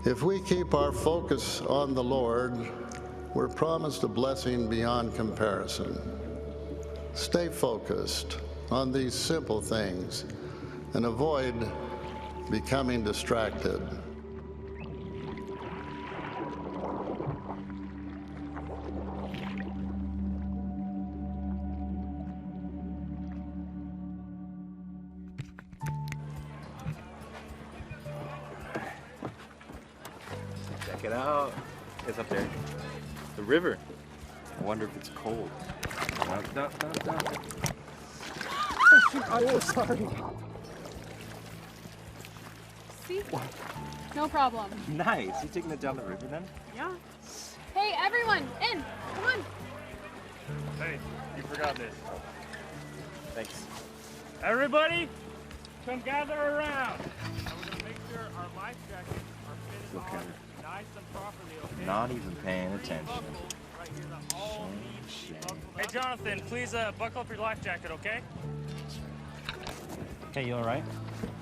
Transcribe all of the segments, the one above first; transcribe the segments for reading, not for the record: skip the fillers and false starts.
If we keep our focus on the Lord, we're promised a blessing beyond comparison. Stay focused on these simple things and avoid becoming distracted. Check it out. It's up there. The river. I wonder if it's cold. Down. I'm so sorry. See? No problem. Nice. You taking it down the river then? Yeah. Hey, everyone, in! Come on. Hey, you forgot this. Thanks. Everybody, come gather around. And we're gonna make sure our life jackets are fitted Okay. on nice and properly, okay? Not even paying attention. Right here that all need to be buckled up. Hey, Jonathan, please buckle up your life jacket, okay? Hey, you all right?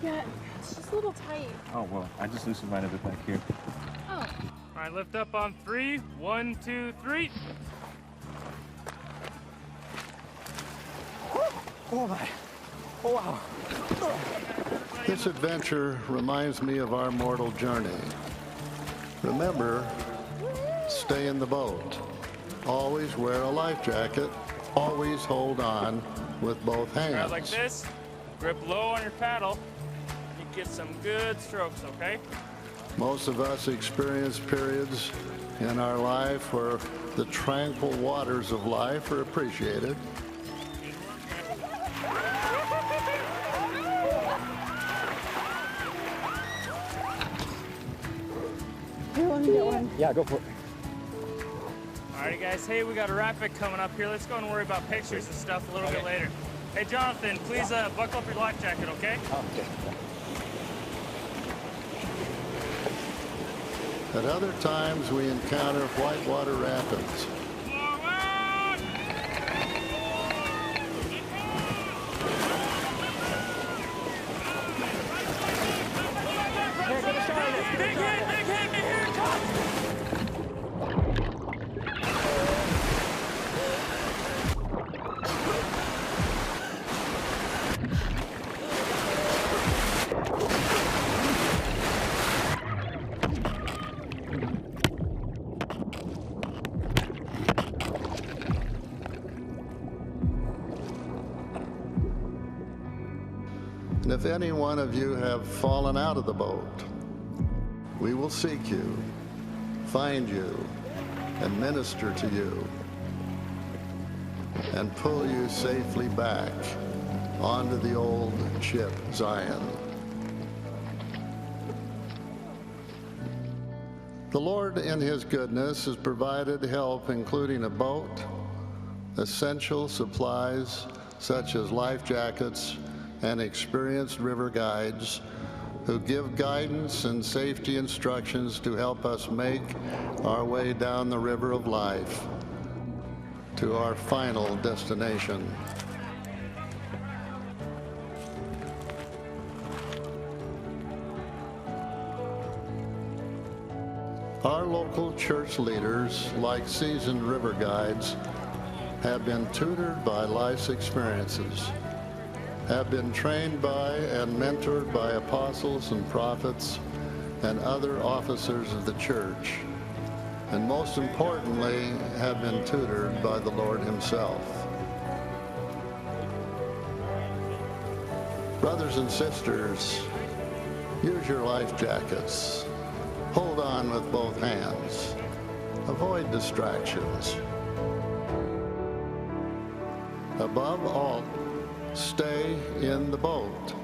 Yeah, it's just a little tight. Oh, well, I just loosened mine a bit back here. Oh. All right, lift up on 3. 1, 2, 3. Oh, my. Oh, wow. This adventure reminds me of our mortal journey. Remember, stay in the boat. Always wear a life jacket. Always hold on with both hands. Grab like this. Grip low on your paddle. You get some good strokes, okay? Most of us experience periods in our life where the tranquil waters of life are appreciated. Here, let me get one. Yeah, go for it. Alrighty, guys. Hey, we got a rapid coming up here. Let's go and worry about pictures and stuff a little bit later. Hey, Jonathan, please buckle up your life jacket, okay? Okay. At other times, we encounter whitewater rapids. Big hit, here it comes! And if any one of you have fallen out of the boat, we will seek you, find you, and minister to you, and pull you safely back onto the old ship Zion. The Lord, in His goodness, has provided help, including a boat, essential supplies such as life jackets, and experienced river guides who give guidance and safety instructions to help us make our way down the river of life to our final destination. Our local church leaders, like seasoned river guides, have been tutored by life's experiences, have been trained by and mentored by apostles and prophets and other officers of the church, and most importantly, have been tutored by the Lord Himself. Brothers and sisters, use your life jackets. Hold on with both hands. Avoid distractions. Above all, stay in the boat.